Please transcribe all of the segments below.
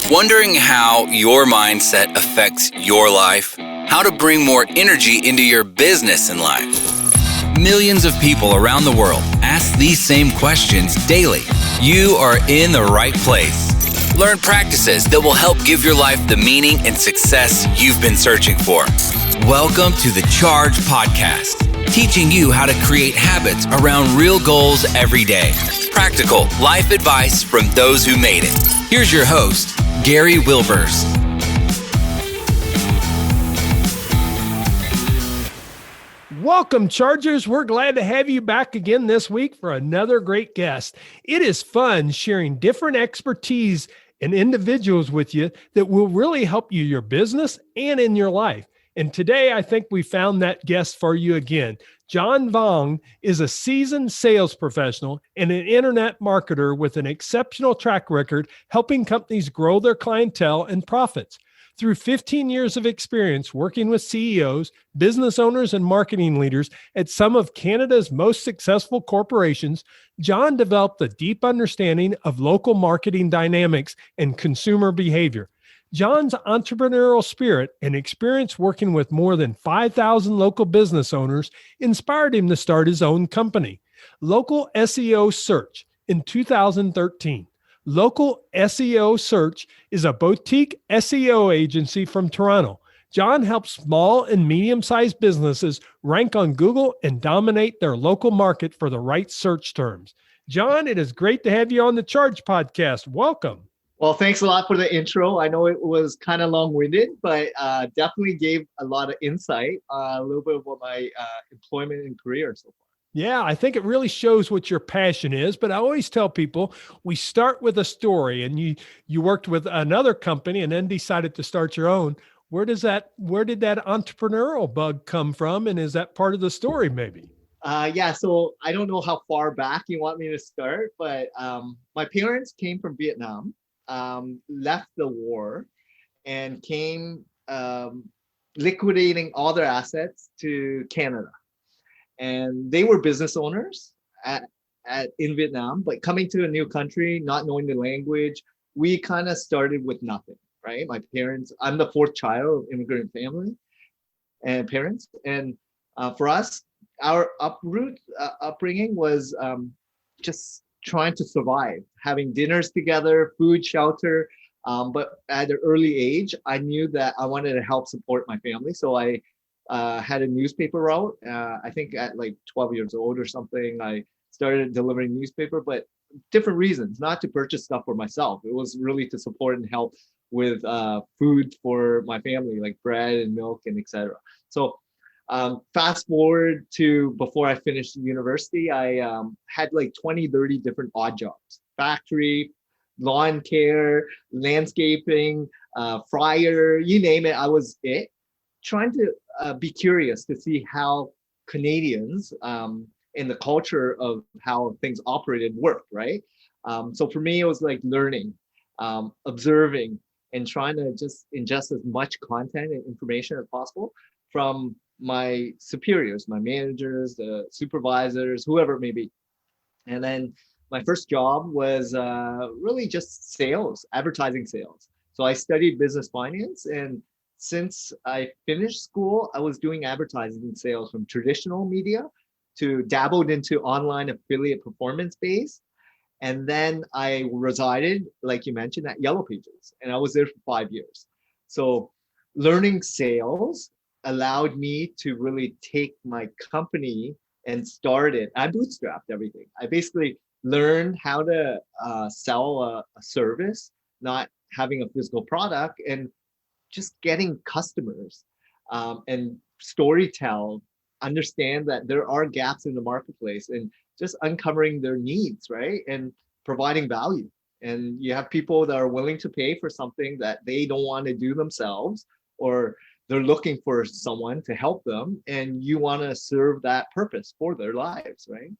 Wondering how your mindset affects your life? How to bring more energy into your business and life? Millions of people around the world ask these same questions daily. You are in the right place. Learn practices that will help give your life the meaning and success you've been searching for. Welcome to the Charge Podcast, teaching you how to create habits around real goals every day. Practical life advice from those who made it. Here's your host, Gary Wilbers. Welcome, Chargers. We're glad to have you back again this week for another great guest. It is fun sharing different expertise and individuals with you that will really help you, your business and in your life. And today, I think we found that guest for you again. John Vuong is a seasoned sales professional and an internet marketer with an exceptional track record helping companies grow their clientele and profits. Through 15 years of experience working with CEOs, business owners, and marketing leaders at some of Canada's most successful corporations, John developed a deep understanding of local marketing dynamics and consumer behavior. John's entrepreneurial spirit and experience working with more than 5,000 local business owners inspired him to start his own company, Local SEO Search, in 2013. Local SEO Search is a boutique SEO agency from Toronto. John helps small and medium-sized businesses rank on Google and dominate their local market for the right search terms. John, it is great to have you on the Charge Podcast. Welcome. Well, thanks a lot for the intro. I know it was kind of long-winded, but definitely gave a lot of insight, a little bit about my employment and career so far. Yeah, I think it really shows what your passion is, but I always tell people we start with a story, and you worked with another company and then decided to start your own. Where did that entrepreneurial bug come from? And is that part of the story maybe? So I don't know how far back you want me to start, but my parents came from Vietnam. Left the war and came liquidating all their assets to Canada. And they were business owners in Vietnam, but coming to a new country, not knowing the language, we kind of started with nothing, right? My parents, I'm the fourth child of immigrant family and parents. And for us, our upbringing was just trying to survive, having dinners together, food, shelter. But at an early age, I knew that I wanted to help support my family. So I had a newspaper route. I think at like 12 years old or something, I started delivering newspaper, but different reasons, not to purchase stuff for myself. It was really to support and help with food for my family, like bread and milk and etc. So fast forward to before I finished university, I had like 20, 30 different odd jobs, factory, lawn care, landscaping, fryer, you name it, I was it. Trying to be curious to see how Canadians in the culture of how things operated work, right? So for me, it was like learning, observing, and trying to just ingest as much content and information as possible from my superiors, my managers, the supervisors, whoever it may be. And then my first job was really just sales, advertising sales. So I studied business finance, and since I finished school, I was doing advertising sales from traditional media to dabbled into online affiliate performance based. And then I resided, like you mentioned, at Yellow Pages, and I was there for 5 years. So learning sales allowed me to really take my company and start it. I bootstrapped everything. I basically learned how to sell a service, not having a physical product, and just getting customers and storytell, understand that there are gaps in the marketplace and just uncovering their needs, right? And providing value. And you have people that are willing to pay for something that they don't want to do themselves, or they're looking for someone to help them, and you want to serve that purpose for their lives, right?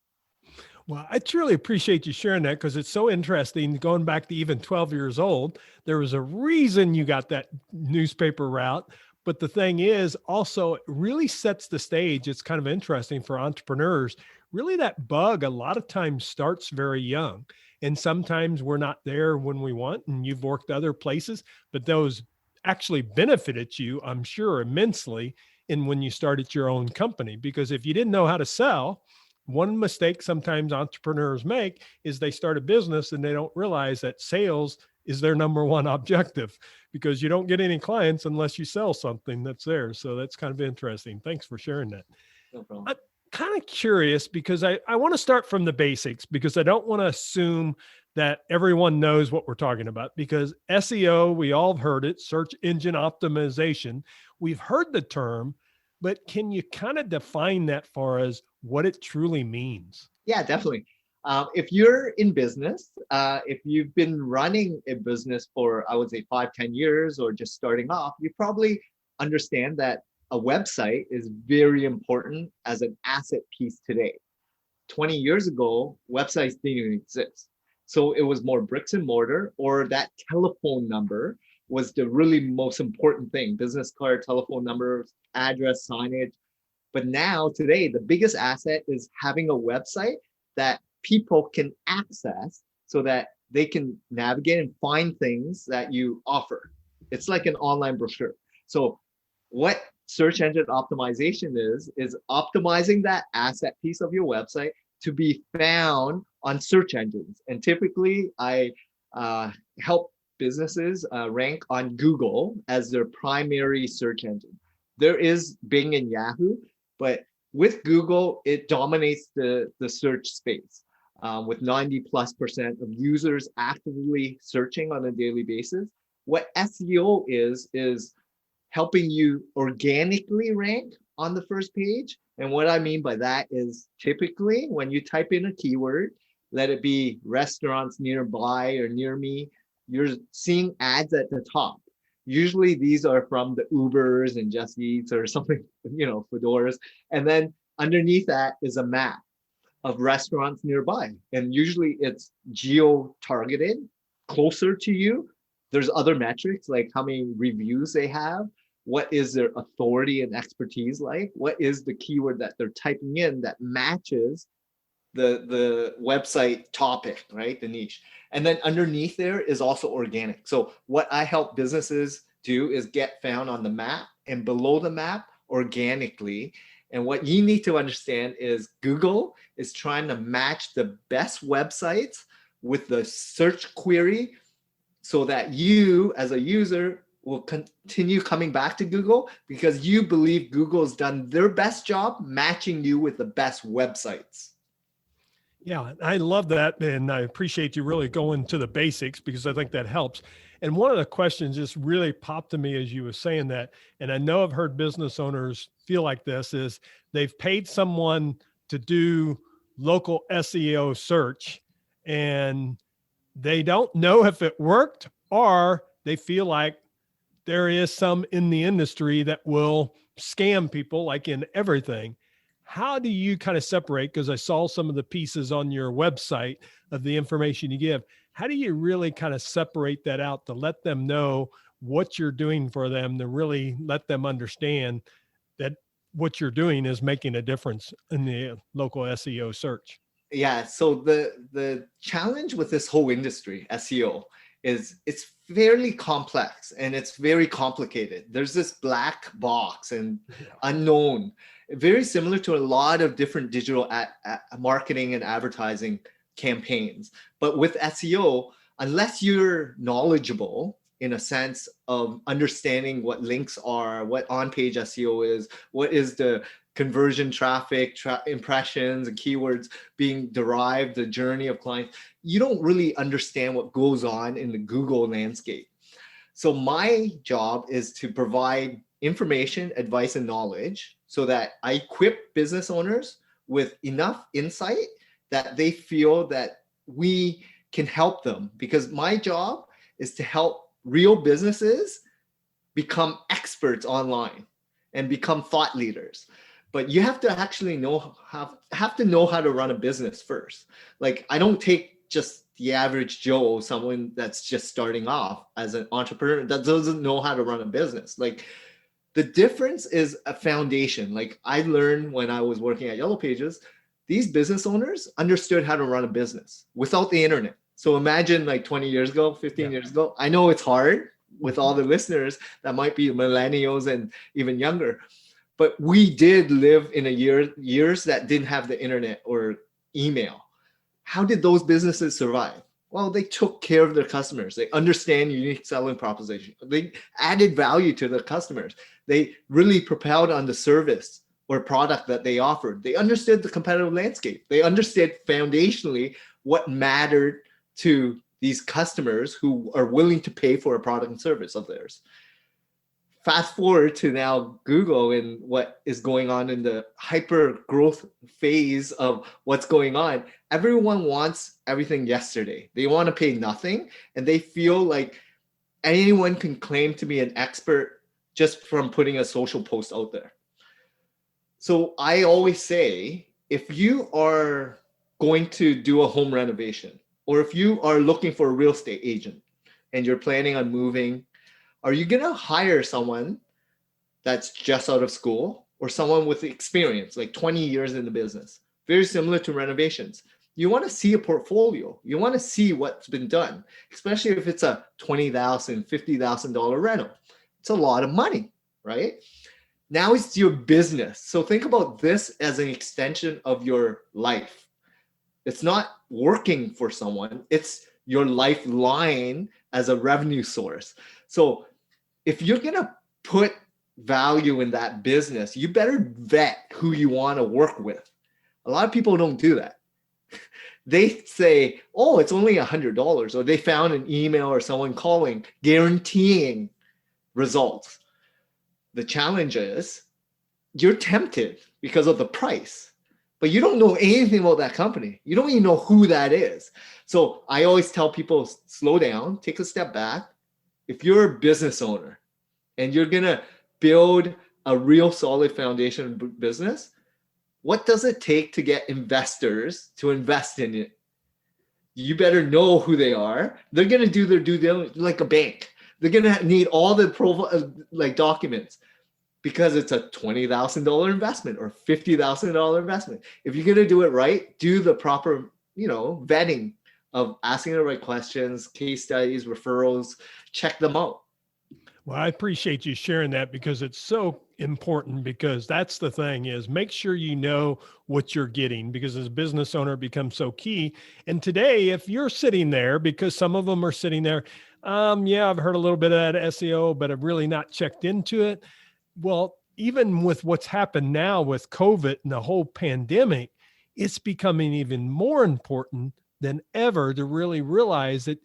Well, I truly appreciate you sharing that because it's so interesting. Going back to even 12 years old, there was a reason you got that newspaper route. But the thing is also it really sets the stage. It's kind of interesting for entrepreneurs, really that bug a lot of times starts very young. And sometimes we're not there when we want, and you've worked other places, but those actually benefited you, I'm sure, immensely in when you started your own company. Because if you didn't know how to sell, one mistake sometimes entrepreneurs make is they start a business and they don't realize that sales is their number one objective, because you don't get any clients unless you sell something that's there. So that's kind of interesting. Thanks for sharing that. No problem. I'm kind of curious because I want to start from the basics, because I don't want to assume that everyone knows what we're talking about, because SEO, we all have heard it, search engine optimization. We've heard the term, but can you kind of define that for us, what it truly means? Yeah, definitely. If you're in business, if you've been running a business for, I would say 5-10 years, or just starting off, you probably understand that a website is very important as an asset piece today. 20 years ago, websites didn't even exist. So it was more bricks and mortar, or that telephone number was the really most important thing. Business card, telephone number, address, signage. But now, today, the biggest asset is having a website that people can access so that they can navigate and find things that you offer. It's like an online brochure. So what search engine optimization is optimizing that asset piece of your website to be found on search engines. And typically, I help businesses rank on Google as their primary search engine. There is Bing and Yahoo, but with Google, it dominates the search space with 90+% of users actively searching on a daily basis. What SEO is helping you organically rank on the first page. And what I mean by that is, typically when you type in a keyword, let it be restaurants nearby or near me, you're seeing ads at the top. Usually these are from the Ubers and Just Eats or something, Fedoras. And then underneath that is a map of restaurants nearby. And usually it's geo-targeted, closer to you. There's other metrics like how many reviews they have, what is their authority and expertise like, what is the keyword that they're typing in that matches the website topic, right? The niche. And then underneath there is also organic. So what I help businesses do is get found on the map and below the map organically. And what you need to understand is Google is trying to match the best websites with the search query so that you as a user will continue coming back to Google because you believe Google's done their best job matching you with the best websites. Yeah, I love that. And I appreciate you really going to the basics, because I think that helps. And one of the questions just really popped to me as you were saying that, and I know I've heard business owners feel like this, is they've paid someone to do local SEO search and they don't know if it worked, or they feel like there is some in the industry that will scam people, like in everything. How do you kind of separate? Because I saw some of the pieces on your website of the information you give. How do you really kind of separate that out to let them know what you're doing for them, to really let them understand that what you're doing is making a difference in the local SEO search? Yeah, so the challenge with this whole industry, SEO, is it's fairly complex and it's very complicated. There's this black box and unknown, very similar to a lot of different digital marketing and advertising campaigns. But with SEO, unless you're knowledgeable in a sense of understanding what links are, what on-page SEO is, what is the conversion traffic, impressions and keywords being derived, the journey of clients, you don't really understand what goes on in the Google landscape. So my job is to provide information, advice, and knowledge so that I equip business owners with enough insight that they feel that we can help them. Because my job is to help real businesses become experts online and become thought leaders. But you have to actually have to know how to run a business first. Like, I don't take just the average Joe, someone that's just starting off as an entrepreneur that doesn't know how to run a business. Like, the difference is a foundation. Like I learned when I was working at Yellow Pages, these business owners understood how to run a business without the internet. So imagine like 20 years ago, 15 years ago. I know it's hard with all the listeners that might be millennials and even younger, but we did live in years that didn't have the internet or email. How did those businesses survive? Well, they took care of their customers. They understand unique selling proposition. They added value to their customers. They really propelled on the service or product that they offered. They understood the competitive landscape. They understood foundationally what mattered to these customers who are willing to pay for a product and service of theirs. Fast forward to now Google and what is going on in the hyper growth phase of what's going on. Everyone wants everything yesterday. They want to pay nothing, and they feel like anyone can claim to be an expert just from putting a social post out there. So I always say, if you are going to do a home renovation, or if you are looking for a real estate agent and you're planning on moving, are you going to hire someone that's just out of school or someone with experience, like 20 years in the business? Very similar to renovations. You want to see a portfolio. You want to see what's been done, especially if it's a $20,000, $50,000 rental. It's a lot of money, right? Now it's your business. So think about this as an extension of your life. It's not working for someone. It's your lifeline as a revenue source. So if you're going to put value in that business, you better vet who you want to work with. A lot of people don't do that. They say, oh, it's only $100, or they found an email or someone calling guaranteeing results. The challenge is you're tempted because of the price, but you don't know anything about that company. You don't even know who that is. So I always tell people, slow down, take a step back. If you're a business owner and you're going to build a real solid foundation business, what does it take to get investors to invest in it? You better know who they are. They're going to do their due diligence like a bank. They're going to need all the documents, because it's a $20,000 investment or $50,000 investment. If you're going to do it right, do the proper, vetting of asking the right questions, case studies, referrals, check them out. Well, I appreciate you sharing that, because it's so important, because that's the thing, is make sure you know what you're getting, because as a business owner it becomes so key. And today, if you're sitting there, because some of them are sitting there, I've heard a little bit of that SEO, but I've really not checked into it. Well, even with what's happened now with COVID and the whole pandemic, it's becoming even more important than ever to really realize that.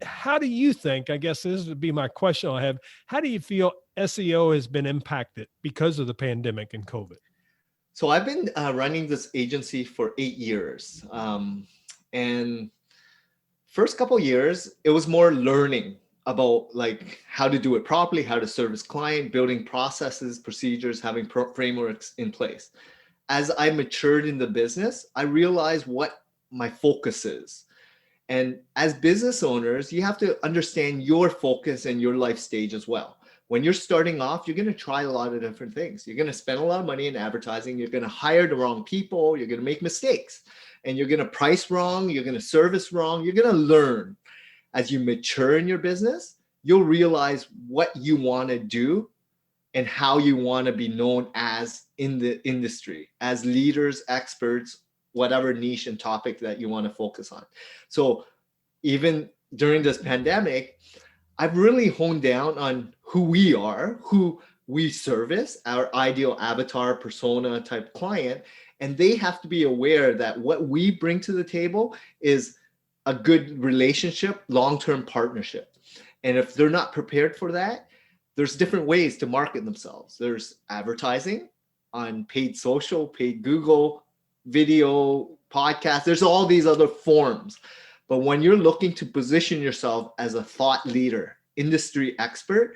How do you think, I guess this would be my question I have, how do you feel SEO has been impacted because of the pandemic and COVID? So I've been running this agency for 8 years. And first couple of years, it was more learning about like how to do it properly, how to service client, building processes, procedures, having frameworks in place. As I matured in the business, I realized what my focus is. And as business owners, you have to understand your focus and your life stage as well. When you're starting off, you're going to try a lot of different things. You're going to spend a lot of money in advertising. You're going to hire the wrong people. You're going to make mistakes, and you're going to price wrong. You're going to service wrong. You're going to learn. As you mature in your business, you'll realize what you want to do and how you want to be known as in the industry, as leaders, experts, whatever niche and topic that you want to focus on. So even during this pandemic, I've really honed down on who we are, who we service, our ideal avatar persona type client, and they have to be aware that what we bring to the table is a good relationship, long-term partnership. And if they're not prepared for that, there's different ways to market themselves. There's advertising on paid social, paid Google, video, podcast. There's all these other forms. But when you're looking to position yourself as a thought leader, industry expert,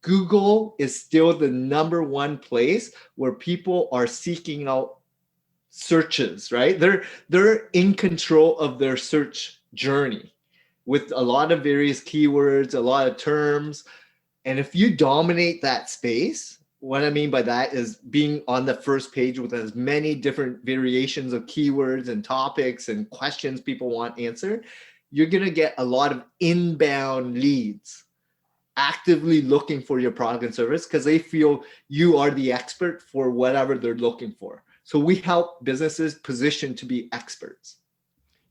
Google is still the number one place where people are seeking out searches, right? They're in control of their search journey with a lot of various keywords, a lot of terms. And if you dominate that space, What I mean by that is being on the first page with as many different variations of keywords and topics and questions people want answered. You're going to get a lot of inbound leads actively looking for your product and service because they feel you are the expert for whatever they're looking for. So we help businesses position to be experts.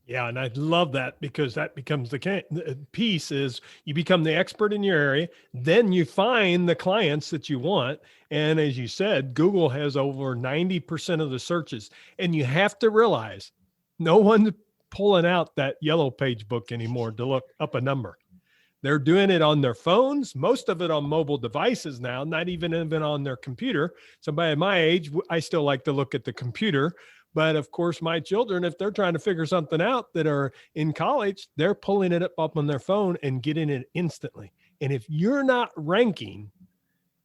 Yeah, and I love that because that becomes the piece is you become the expert in your area, then you find the clients that you want. And as you said, Google has over 90% of the searches. And you have to realize no one's pulling out that yellow page book anymore to look up a number. They're doing it on their phones, most of it on mobile devices now, not even on their computer. Somebody at my age, I still like to look at the computer. But of course, my children, if they're trying to figure something out that are in college, they're pulling it up on their phone and getting it instantly. And if you're not ranking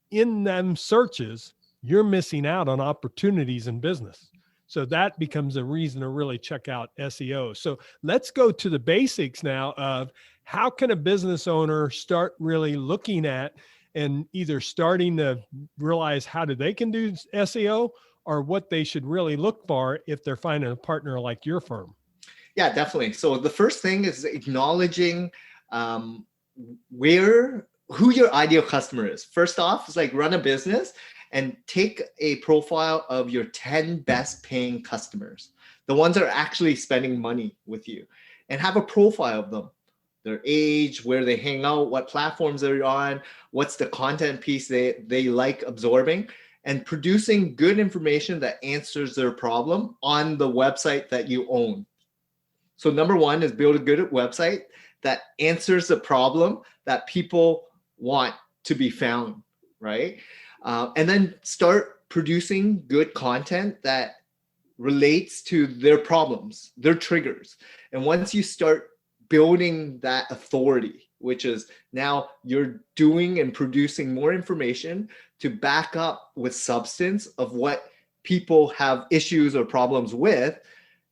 in them searches, you're missing out on opportunities in business. So that becomes a reason to really check out SEO. So let's go to the basics now of how can a business owner start really looking at and either starting to realize how they can do SEO or what they should really look for if they're finding a partner like your firm. Yeah, definitely. So the first thing is acknowledging who your ideal customer is. First off, it's like run a business and take a profile of your 10 best paying customers, the ones that are actually spending money with you, and have a profile of them, their age, where they hang out, what platforms they're on, what's the content piece they like absorbing, and producing good information that answers their problem on the website that you own. So number one is build a good website that answers the problem that people want to be found, right? And then start producing good content that relates to their problems, their triggers. And once you start building that authority, which is now you're doing and producing more information to back up with substance of what people have issues or problems with,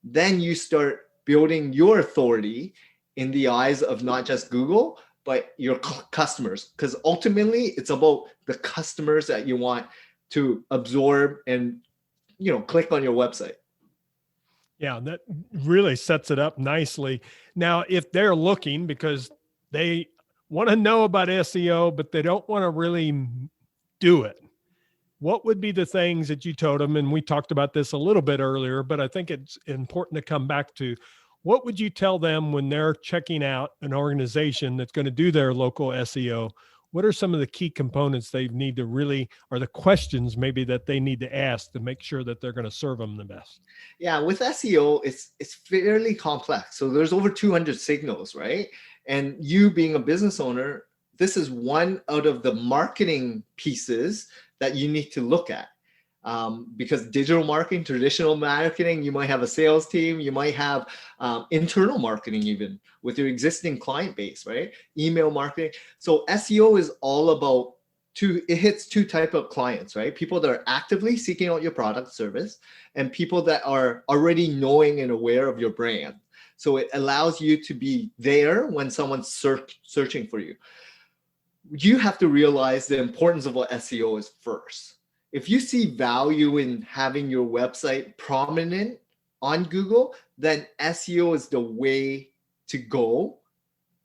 then you start building your authority in the eyes of not just Google, but your customers. Because ultimately it's about the customers that you want to absorb and, click on your website. Yeah, that really sets it up nicely. Now, if they're looking because they want to know about SEO, but they don't want to really do it, what would be the things that you told them? And we talked about this a little bit earlier, but I think it's important to come back to what would you tell them when they're checking out an organization that's going to do their local SEO? What are some of the key components they need to really, or the questions maybe that they need to ask to make sure that they're going to serve them the best? Yeah, with SEO, it's fairly complex. So there's over 200 signals, right? And you being a business owner, this is one out of the marketing pieces that you need to look at. Because digital marketing, traditional marketing, you might have a sales team, you might have internal marketing even with your existing client base, right? Email marketing. So SEO is all about it hits two types of clients, right? People that are actively seeking out your product service and people that are already knowing and aware of your brand. So it allows you to be there when someone's searching for you. You have to realize the importance of what SEO is first. If you see value in having your website prominent on Google, then SEO is the way to go.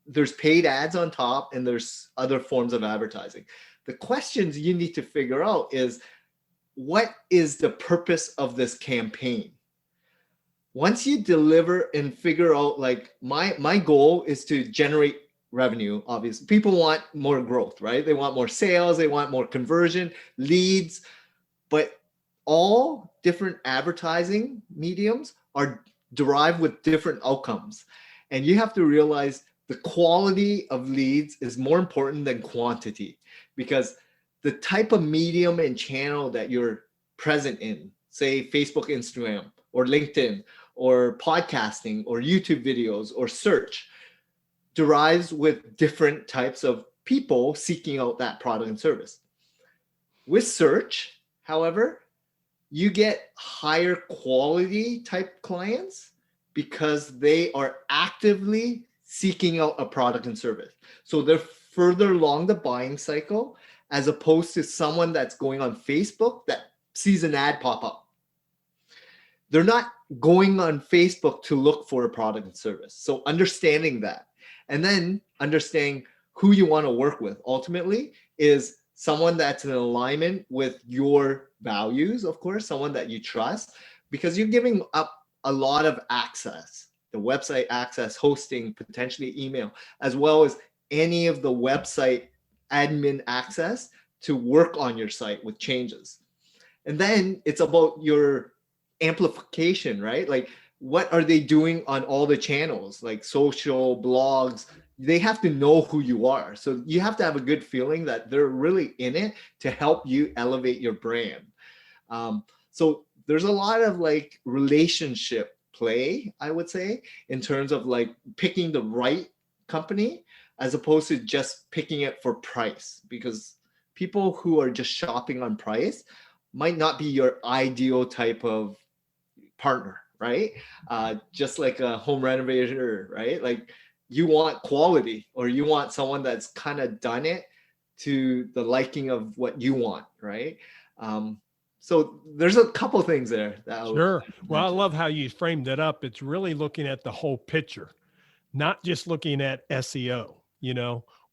There's paid ads on top and there's other forms of advertising. The questions you need to figure out is, what is the purpose of this campaign? Once you deliver and figure out, like my goal is to generate revenue, obviously. People want more growth, right? They want more sales, they want more conversion, leads, but all different advertising mediums are derived with different outcomes. And you have to realize the quality of leads is more important than quantity, because the type of medium and channel that you're present in, say Facebook, Instagram, or LinkedIn, or podcasting, or YouTube videos, or search, derives with different types of people seeking out that product and service. With search, however, you get higher quality type clients because they are actively seeking out a product and service. So they're further along the buying cycle as opposed to someone that's going on Facebook that sees an ad pop up. They're not going on Facebook to look for a product and service. So understanding that, and then understanding who you want to work with ultimately is someone that's in alignment with your values, of course, someone that you trust, because you're giving up a lot of access, the website access, hosting, potentially email, as well as any of the website admin access to work on your site with changes. And then it's about your amplification, right? Like, what are they doing on all the channels, like social, blogs? They have to know who you are. So you have to have a good feeling that they're really in it to help you elevate your brand. So there's a lot of like relationship play, I would say, in terms of like picking the right company as opposed to just picking it for price, because people who are just shopping on price might not be your ideal type of partner, right? Just like a home renovator, right? Like, you want quality, or you want someone that's kind of done it to the liking of what you want, right? So there's a couple things there. Sure. Well, I love how you framed it up. It's really looking at the whole picture, not just looking at SEO.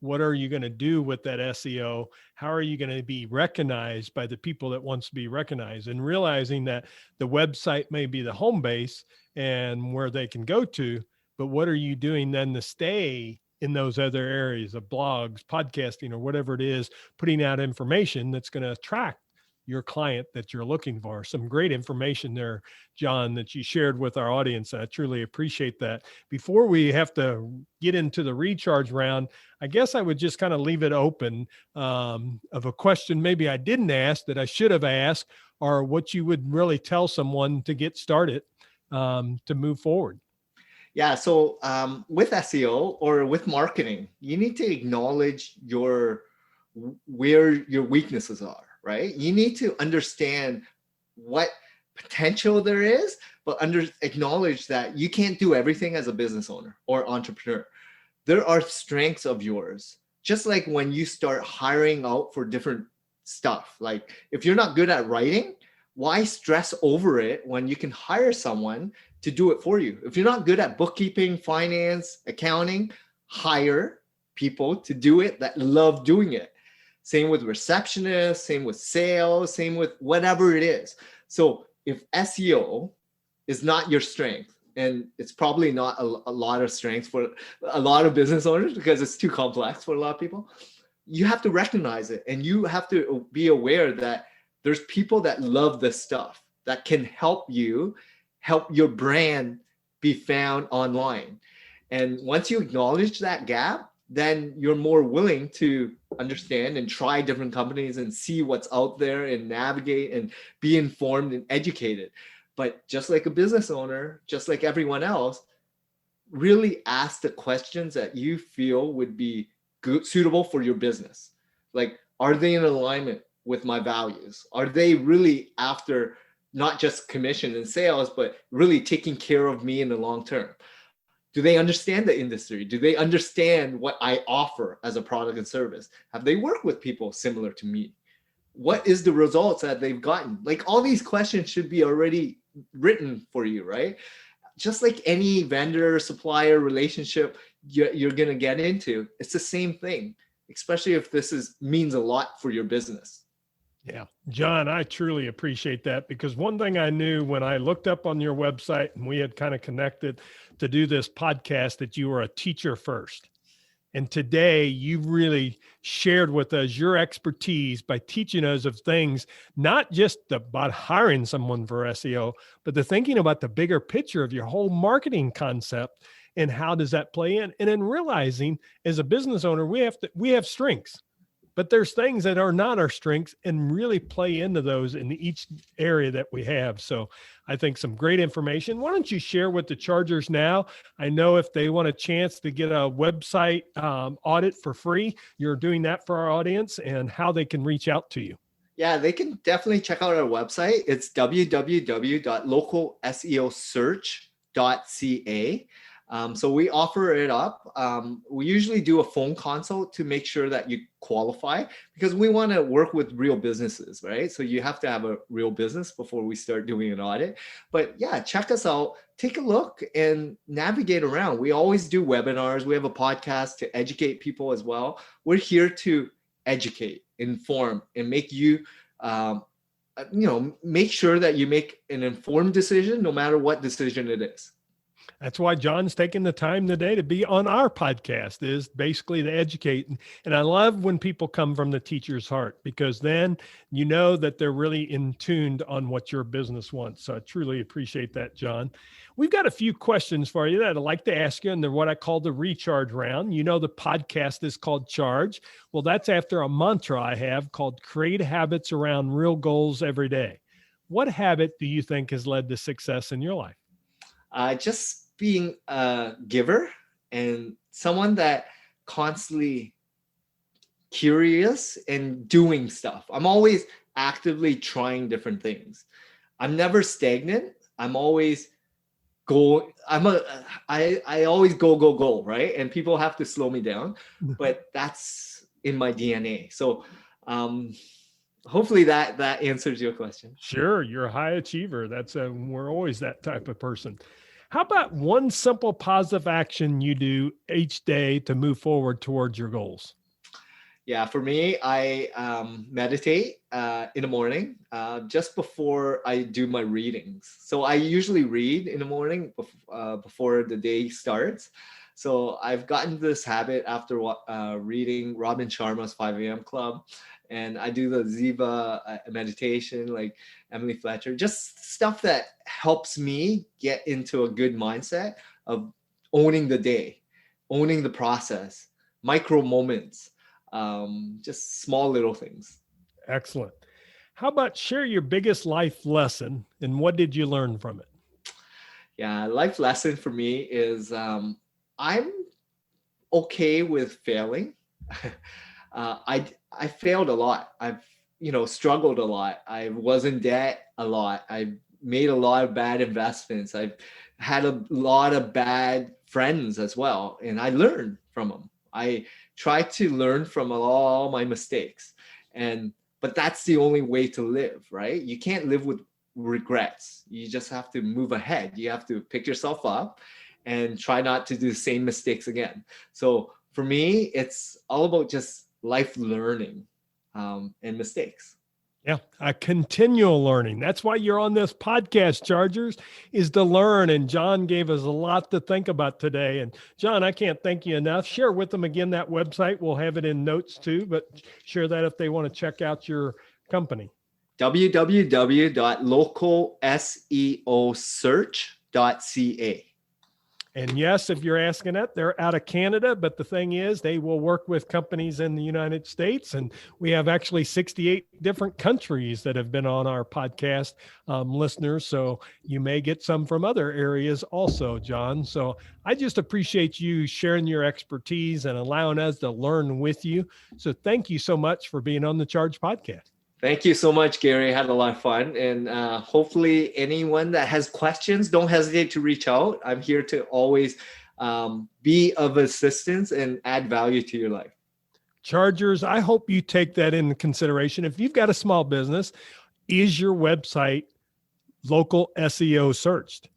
What are you going to do with that SEO? How are you going to be recognized by the people that wants to be recognized, and realizing that the website may be the home base and where they can go to, but what are you doing then to stay in those other areas of blogs, podcasting, or whatever it is, putting out information that's going to attract your client that you're looking for. Some great information there, John, that you shared with our audience. I truly appreciate that. Before we have to get into the recharge round, I guess I would just kind of leave it open of a question maybe I didn't ask that I should have asked, or what you would really tell someone to get started to move forward. Yeah. So with SEO or with marketing, you need to acknowledge where your weaknesses are, right? You need to understand what potential there is, but acknowledge that you can't do everything as a business owner or entrepreneur. There are strengths of yours. Just like when you start hiring out for different stuff, like if you're not good at writing, why stress over it when you can hire someone to do it for you? If you're not good at bookkeeping, finance, accounting, hire people to do it that love doing it. Same with receptionists, same with sales, same with whatever it is. So if SEO is not your strength, and it's probably not a lot of strength for a lot of business owners because it's too complex for a lot of people, you have to recognize it, and you have to be aware that there's people that love this stuff that can help your brand be found online. And once you acknowledge that gap, then you're more willing to understand and try different companies and see what's out there and navigate and be informed and educated. But just like a business owner, just like everyone else, really ask the questions that you feel would be good, suitable for your business. Like, are they in alignment with my values? Are they really after not just commission and sales, but really taking care of me in the long term? Do they understand the industry? Do they understand what I offer as a product and service? Have they worked with people similar to me? What is the results that they've gotten? Like, all these questions should be already written for you, right? Just like any vendor supplier relationship you're going to get into, it's the same thing, especially if this means a lot for your business. Yeah. John, I truly appreciate that, because one thing I knew when I looked up on your website and we had kind of connected to do this podcast, that you were a teacher first. And today you really shared with us your expertise by teaching us of things, not just about hiring someone for SEO, but the thinking about the bigger picture of your whole marketing concept and how does that play in. And then realizing as a business owner, we have strengths, but there's things that are not our strengths, and really play into those in each area that we have. So I think some great information. Why don't you share with the Chargers now? I know if they want a chance to get a website audit for free, you're doing that for our audience, and how they can reach out to you. Yeah, they can definitely check out our website. It's www.localseosearch.ca. So we offer it up. We usually do a phone consult to make sure that you qualify, because we want to work with real businesses, right? So you have to have a real business before we start doing an audit. But yeah, check us out, take a look and navigate around. We always do webinars. We have a podcast to educate people as well. We're here to educate, inform, and make you, make sure that you make an informed decision, no matter what decision it is. That's why John's taking the time today to be on our podcast, is basically to educate. And I love when people come from the teacher's heart, because then you know that they're really in tuned on what your business wants. So I truly appreciate that, John. We've got a few questions for you that I'd like to ask you, and they're what I call the recharge round. You know, the podcast is called Charge. Well, that's after a mantra I have called create habits around real goals every day. What habit do you think has led to success in your life? Just being a giver and someone that constantly curious and doing stuff. I'm always actively trying different things. I'm never stagnant. I'm always I always go, right? And people have to slow me down, but that's in my DNA. So hopefully that answers your question. Sure. You're a high achiever. We're always that type of person. How about one simple positive action you do each day to move forward towards your goals? Yeah, for me, I meditate in the morning just before I do my readings. So I usually read in the morning before the day starts. So I've gotten this habit after reading Robin Sharma's 5 a.m. Club. And I do the Ziva meditation, like Emily Fletcher, just stuff that helps me get into a good mindset of owning the day, owning the process, micro moments, just small little things. Excellent. How about share your biggest life lesson and what did you learn from it? Yeah, life lesson for me is I'm okay with failing. I failed a lot. I've, struggled a lot. I was in debt a lot. I made a lot of bad investments. I've had a lot of bad friends as well. And I learned from them. I try to learn from all my mistakes. But that's the only way to live, right? You can't live with regrets. You just have to move ahead. You have to pick yourself up and try not to do the same mistakes again. So for me, it's all about just life learning and mistakes. Yeah, a continual learning. That's why you're on this podcast, Chargers, is to learn. And John gave us a lot to think about today. And John, I can't thank you enough. Share with them again that website. We'll have it in notes too, but share that if they want to check out your company. www.localseosearch.ca. And yes, if you're asking that, they're out of Canada, but the thing is they will work with companies in the United States. And we have actually 68 different countries that have been on our podcast listeners. So you may get some from other areas also, John. So I just appreciate you sharing your expertise and allowing us to learn with you. So thank you so much for being on the Charge podcast. Thank you so much, Gary. I had a lot of fun. And hopefully anyone that has questions, don't hesitate to reach out. I'm here to always be of assistance and add value to your life. Chargers, I hope you take that into consideration. If you've got a small business, is your website local SEO searched?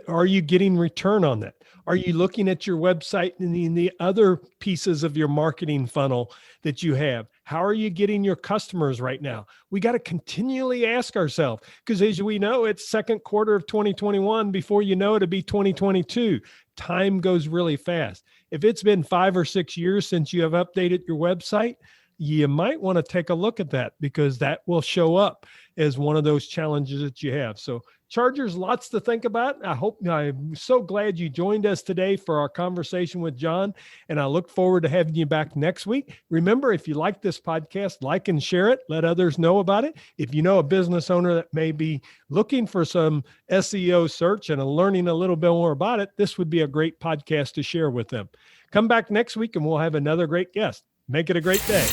Are you getting return on that? Are you looking at your website and the other pieces of your marketing funnel that you have? How are you getting your customers right now? We got to continually ask ourselves, because as we know, it's second quarter of 2021. Before you know it, it'll be 2022. Time goes really fast. If it's been 5 or 6 years since you have updated your website, you might want to take a look at that, because that will show up as one of those challenges that you have. So Chargers, lots to think about. I'm so glad you joined us today for our conversation with John, and I look forward to having you back next week. Remember, if you like this podcast, like and share it. Let others know about it. If you know a business owner that may be looking for some SEO search and learning a little bit more about it, this would be a great podcast to share with them. Come back next week and we'll have another great guest. Make it a great day.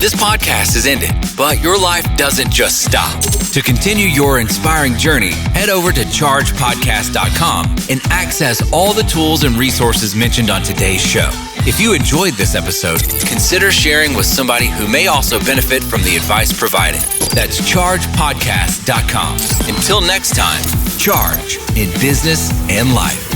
This podcast is ended, but your life doesn't just stop. To continue your inspiring journey, head over to chargepodcast.com and access all the tools and resources mentioned on today's show. If you enjoyed this episode, consider sharing with somebody who may also benefit from the advice provided. That's chargepodcast.com. Until next time, charge in business and life.